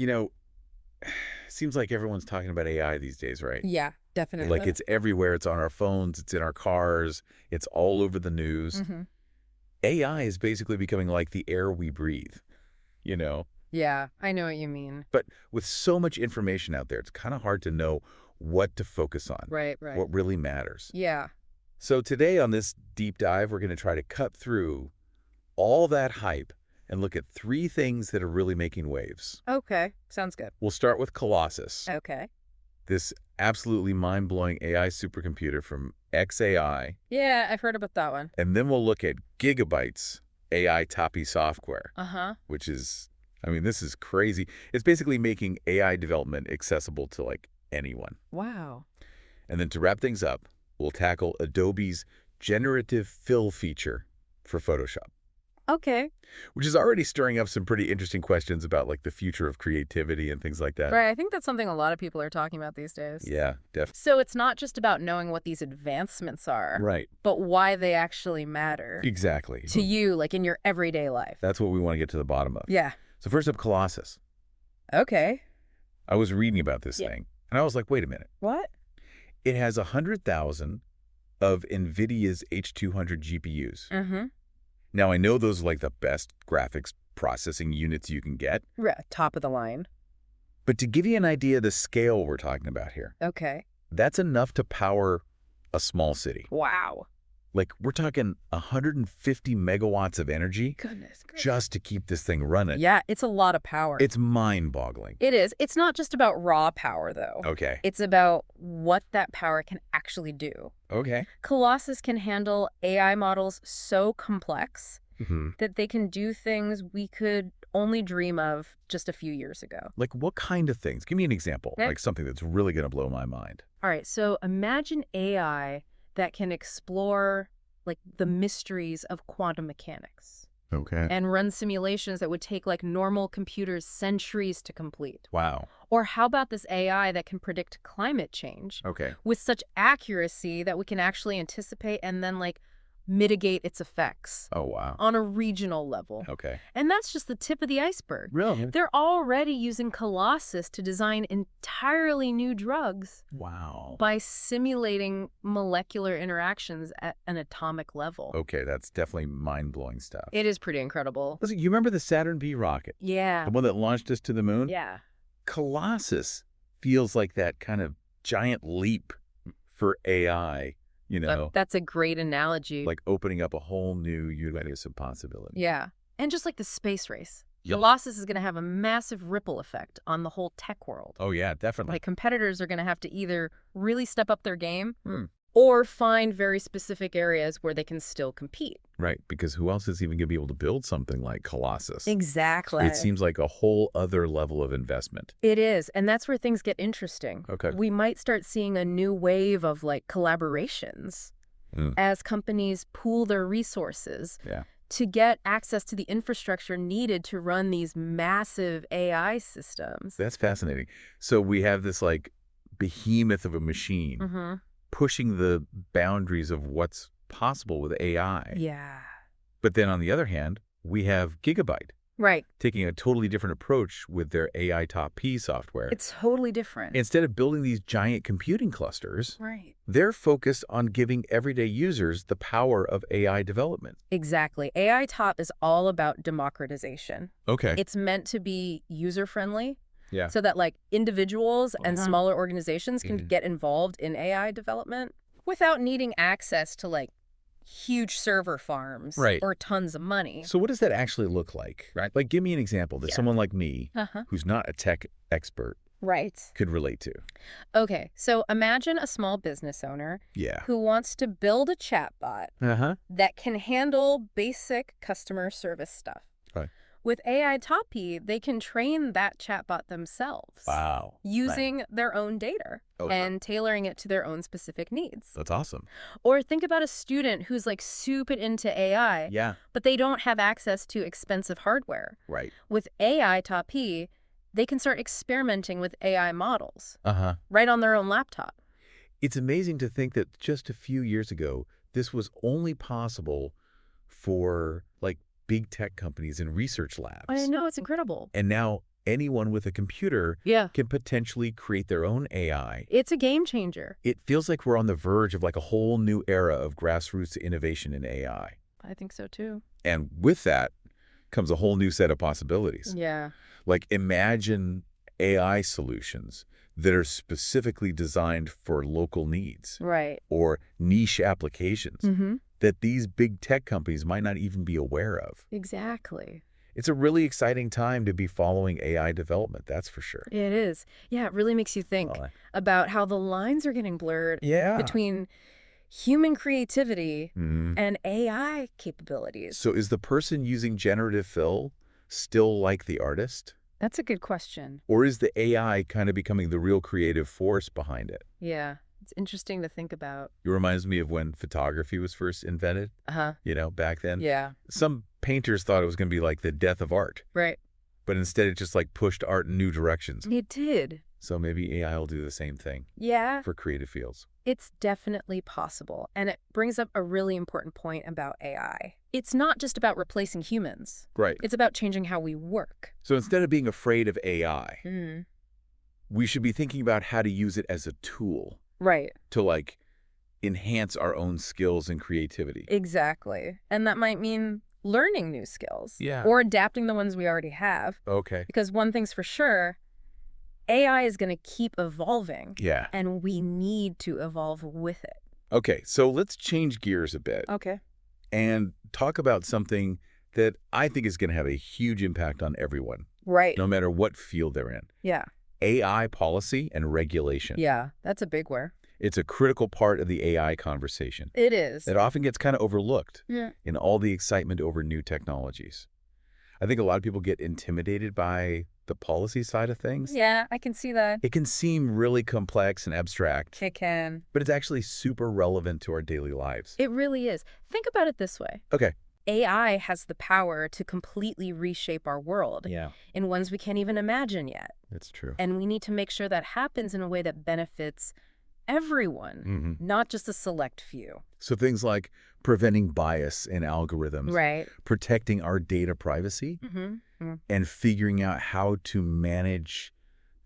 You know, seems like everyone's talking about AI these days, right? Yeah, definitely. Like it's everywhere. It's on our phones. It's in our cars. It's all over the news. Mm-hmm. AI is basically becoming like the air we breathe, you know? Yeah, I know what you mean. But with so much information out there, it's kind of hard to know what to focus on, Right, right. what really matters. Yeah. So today on this deep dive, we're going to try to cut through all that hype and look at three things that are really making waves. Okay, sounds good. We'll start with Colossus, Okay. this absolutely mind-blowing AI supercomputer from XAI, Yeah, I've heard about that one. and then we'll look at Gigabyte's AI Toppy software, Uh-huh. which is, I mean, this is crazy. It's basically making AI development accessible to like anyone. Wow. And then to wrap things up, we'll tackle Adobe's generative fill feature for Photoshop, Okay. which is already stirring up some pretty interesting questions about like the future of creativity and things like that. Right, I think that's something a lot of people are talking about these days. Yeah, definitely. So it's not just about knowing what these advancements are, Right. but why they actually matter Exactly. to you, like in your everyday life. That's what we want to get to the bottom of. Yeah. So first up, Colossus. Okay. I was reading about this Yeah. thing, and I was like, wait a minute. What? It has 100,000 of NVIDIA's H200 GPUs. Mm-hmm. Now, I know those are like the best graphics processing units you can get, Top of the line. but to give you an idea of the scale we're talking about here, Okay. that's enough to power a small city. Wow. Like, we're talking 150 megawatts of energy Goodness gracious. just to keep this thing running. Yeah, it's a lot of power. It's mind-boggling. It is. It's not just about raw power, though. Okay. It's about what that power can actually do. Okay. Colossus can handle AI models so complex Mm-hmm. that they can do things we could only dream of just a few years ago. Like, what kind of things? Give me an example. Okay. Like something that's really going to blow my mind. All right, so imagine AI that can explore like the mysteries of quantum mechanics Okay. and run simulations that would take like normal computers centuries to complete. Wow. Or how about this AI that can predict climate change Okay. with such accuracy that we can actually anticipate and then like mitigate its effects Oh, wow. on a regional level. Okay. And that's just the tip of the iceberg. Really? They're already using Colossus to design entirely new drugs Wow. by simulating molecular interactions at an atomic level. Okay, that's definitely mind-blowing stuff. It is pretty incredible. Listen, you remember the Saturn V rocket? Yeah. The one that launched us to the moon? Yeah. Colossus feels like that kind of giant leap for AI, you know, That's a great analogy. like opening up a whole new universe of possibility. Yeah. And just like the space race. Yep. Colossus is going to have a massive ripple effect on the whole tech world. Oh, yeah, definitely. Like competitors are going to have to either really step up their game Hmm. or find very specific areas where they can still compete. Right, because who else is even going to be able to build something like Colossus? Exactly. It seems like a whole other level of investment. It is. And that's where things get interesting. Okay. We might start seeing a new wave of like collaborations as companies pool their resources Yeah. to get access to the infrastructure needed to run these massive AI systems. That's fascinating. So we have this like behemoth of a machine Mm-hmm. pushing the boundaries of what's possible with AI. Yeah. But then on the other hand, we have Gigabyte Right. taking a totally different approach with their AI Top P software. It's totally different. Instead of building these giant computing clusters, Right. they're focused on giving everyday users the power of AI development. Exactly. AI Top is all about democratization. Okay. It's meant to be user-friendly Yeah. so that like individuals and Uh-huh. smaller organizations can get involved in AI development without needing access to like huge server farms Right. or tons of money. So what does that actually look like? Right. Like, give me an example that Yeah. someone like me, Uh-huh. who's not a tech expert, Right. could relate to. Okay, so imagine a small business owner Yeah. who wants to build a chatbot Uh-huh. that can handle basic customer service stuff. Right. With AI Toppy, they can train that chatbot themselves Wow. using their own data Oh, and tailoring it to their own specific needs. that's awesome. Or think about a student who's like super into AI, Yeah. but they don't have access to expensive hardware. Right. With AI Toppy, they can start experimenting with AI models Uh-huh. right on their own laptop. It's amazing to think that just a few years ago, this was only possible for like big tech companies and research labs. I know, it's incredible. And now anyone with a computer Yeah. can potentially create their own AI. It's a game changer. It feels like we're on the verge of like a whole new era of grassroots innovation in AI. I think so too. And with that comes a whole new set of possibilities. Yeah. Like imagine AI solutions that are specifically designed for local needs Right. or niche applications Mm-hmm. that these big tech companies might not even be aware of. Exactly. It's a really exciting time to be following AI development, that's for sure. It is. Yeah, it really makes you think Oh, about how the lines are getting blurred yeah. between human creativity Mhm. and AI capabilities. So is the person using generative fill still like the artist? That's a good question. Or is the AI kind of becoming the real creative force behind it? Yeah, it's interesting to think about. It reminds me of when photography was first invented, Uh-huh. back then. Yeah. Some painters thought it was going to be like the death of art, Right. but instead it just like pushed art in new directions. It did. So maybe AI will do the same thing Yeah, for creative fields. it's definitely possible. And it brings up a really important point about AI. It's not just about replacing humans. Right. It's about changing how we work. So instead of being afraid of AI, Mm. we should be thinking about how to use it as a tool Right. to like enhance our own skills and creativity. Exactly. And that might mean learning new skills. Yeah. Or adapting the ones we already have. Okay. Because one thing's for sure, AI is going to keep evolving. Yeah. And we need to evolve with it. Okay, so let's change gears a bit Okay. and talk about something that I think is going to have a huge impact on everyone, Right. no matter what field they're in. Yeah. AI policy and regulation. Yeah. That's a big word. It's a critical part of the AI conversation. It is. It often gets kind of overlooked Yeah. in all the excitement over new technologies. I think a lot of people get intimidated by the policy side of things. Yeah, I can see that. It can seem really complex and abstract, It can. but it's actually super relevant to our daily lives. It really is. Think about it this way. Okay. AI has the power to completely reshape our world Yeah, in ways we can't even imagine yet. that's true. And we need to make sure that happens in a way that benefits everyone, not just a select few. So things like preventing bias in algorithms, Right. protecting our data privacy, Mm-hmm. and figuring out how to manage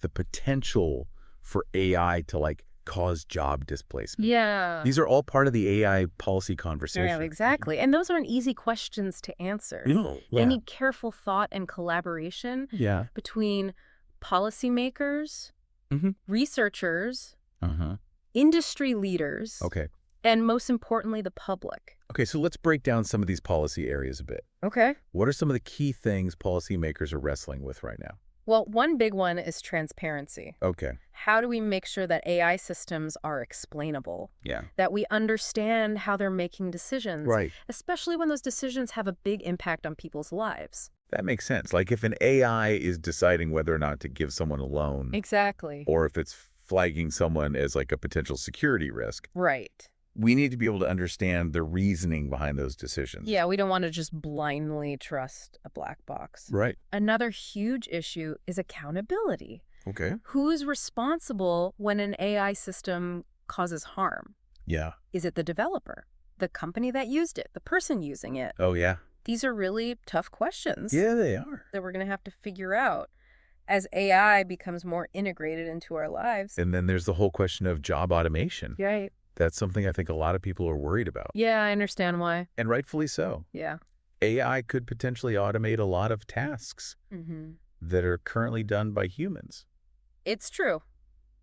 the potential for AI to like cause job displacement. Yeah. These are all part of the AI policy conversation. Yeah, exactly. And those aren't easy questions to answer. No. They need careful thought and collaboration Yeah. between policymakers, Mhm. researchers, Uh-huh. industry leaders, Okay. and most importantly, the public. Okay, so let's break down some of these policy areas a bit. Okay. What are some of the key things policymakers are wrestling with right now? Well, one big one is transparency. Okay. How do we make sure that AI systems are explainable? Yeah. That we understand how they're making decisions, Right. especially when those decisions have a big impact on people's lives. That makes sense. Like if an AI is deciding whether or not to give someone a loan, Exactly. or if it's flagging someone as like a potential security risk, Right. we need to be able to understand the reasoning behind those decisions. Yeah, we don't want to just blindly trust a black box. Right. Another huge issue is accountability. Okay. Who is responsible when an AI system causes harm? Yeah. Is it the developer, the company that used it, the person using it? Oh, yeah. These are really tough questions Yeah, they are. that we're going to have to figure out as AI becomes more integrated into our lives. And then there's the whole question of job automation. Right. That's something I think a lot of people are worried about. Yeah, I understand why. And rightfully so. Yeah. AI could potentially automate a lot of tasks Mm-hmm. that are currently done by humans. It's true,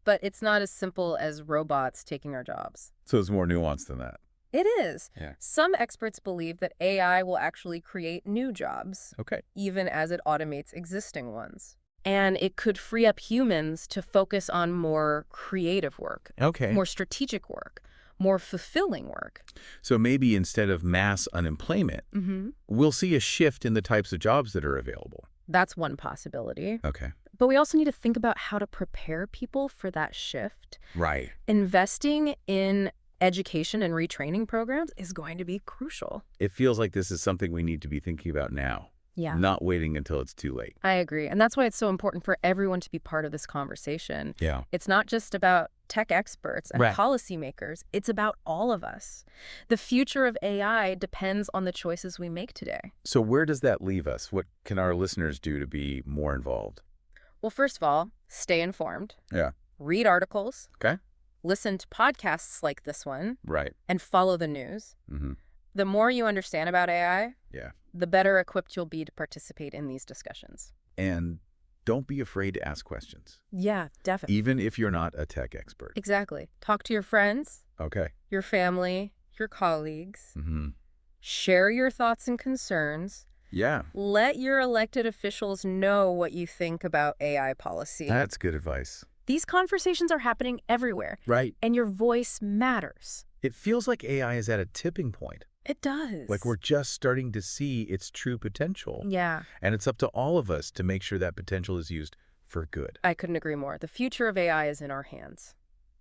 but it's not as simple as robots taking our jobs. So it's more nuanced than that. It is. Yeah. Some experts believe that AI will actually create new jobs, Okay. even as it automates existing ones. And it could free up humans to focus on more creative work, Okay. more strategic work, more fulfilling work. So maybe instead of mass unemployment, Mm-hmm. we'll see a shift in the types of jobs that are available. That's one possibility. Okay. But we also need to think about how to prepare people for that shift. Right. Investing in education and retraining programs is going to be crucial. It feels like this is something we need to be thinking about now, Yeah. not waiting until it's too late. I agree. And that's why it's so important for everyone to be part of this conversation. Yeah. It's not just about tech experts and Right. policymakers. It's about all of us. The future of AI depends on the choices we make today. So where does that leave us? What can our listeners do to be more involved? Well, first of all, stay informed. Yeah. Read articles. Okay. Listen to podcasts like this one. Right. And follow the news. Mm-hmm. The more you understand about AI, Yeah. the better equipped you'll be to participate in these discussions. And don't be afraid to ask questions, Yeah, definitely. even if you're not a tech expert. Exactly. Talk to your friends, Okay. your family, your colleagues. Mm-hmm. Share your thoughts and concerns. Yeah. Let your elected officials know what you think about AI policy. That's good advice. These conversations are happening everywhere, Right. and your voice matters. It feels like AI is at a tipping point. It does. Like we're just starting to see its true potential. Yeah, And it's up to all of us to make sure that potential is used for good. I couldn't agree more. The future of AI is in our hands.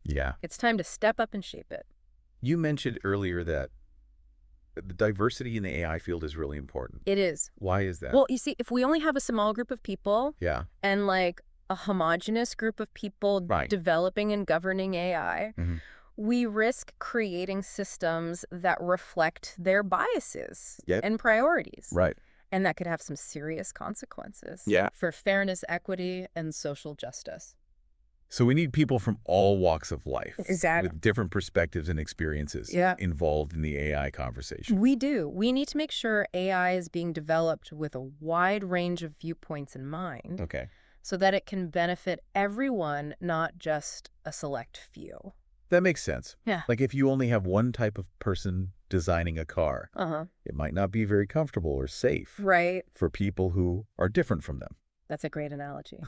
Yeah. It's time to step up and shape it. You mentioned earlier that the diversity in the AI field is really important. It is. Why is that? Well, you see, if we only have a small group of people Yeah. and like a homogenous group of people Right. developing and governing AI, Mhm. we risk creating systems that reflect their biases Yep. and priorities. Right. And that could have some serious consequences Yeah. for fairness, equity, and social justice. So we need people from all walks of life. Exactly. With different perspectives and experiences Yeah. involved in the AI conversation. We do. We need to make sure AI is being developed with a wide range of viewpoints in mind Okay. so that it can benefit everyone, not just a select few. That makes sense. Yeah. Like if you only have one type of person designing a car, Uh-huh. it might not be very comfortable or safe Right. for people who are different from them. That's a great analogy.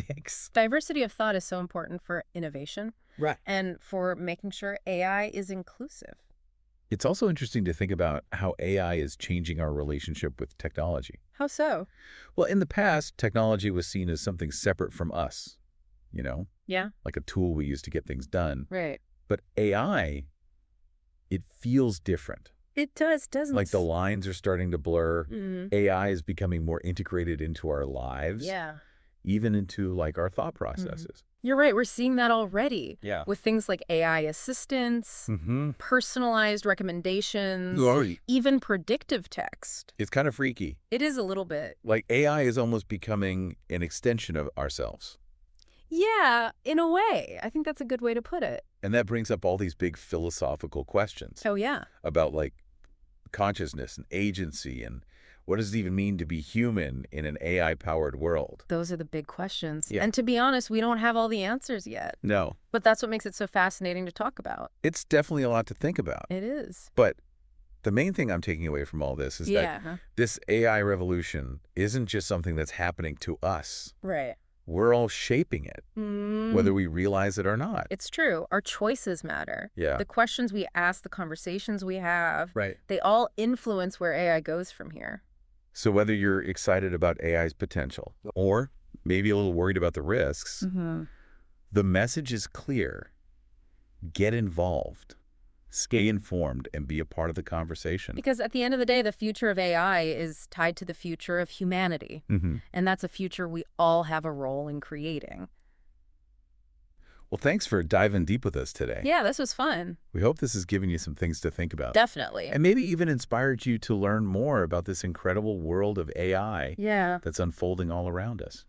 Thanks. Diversity of thought is so important for innovation Right. and for making sure AI is inclusive. It's also interesting to think about how AI is changing our relationship with technology. How so? Well, in the past, technology was seen as something separate from us, Yeah. like a tool we use to get things done. Right. But AI, it feels different. It does, doesn't Like it? the lines are starting to blur. Mhm. AI is becoming more integrated into our lives, Yeah. even into like our thought processes. You're right. We're seeing that already Yeah. with things like AI assistance, Mm-hmm. personalized recommendations, Right. even predictive text. It's kind of freaky. It is a little bit. Like AI is almost becoming an extension of ourselves. Yeah, in a way. I think that's a good way to put it. And that brings up all these big philosophical questions Oh, yeah. about like consciousness and agency and what does it even mean to be human in an AI-powered world? Those are the big questions. Yeah. And to be honest, we don't have all the answers yet. No, But that's what makes it so fascinating to talk about. it's definitely a lot to think about. It is. But the main thing I'm taking away from all this is that Yeah. this AI revolution isn't just something that's happening to us. Right. We're all shaping it, whether we realize it or not. It's true. Our choices matter. Yeah. The questions we ask, the conversations we have, Right. they all influence where AI goes from here. So whether you're excited about AI's potential or maybe a little worried about the risks, the message is clear. Get involved, stay informed, and be a part of the conversation. Because at the end of the day, the future of AI is tied to the future of humanity. And that's a future we all have a role in creating. Well, thanks for diving deep with us today. Yeah, this was fun. We hope this has given you some things to think about. Definitely. And maybe even inspired you to learn more about this incredible world of AI Yeah. that's unfolding all around us.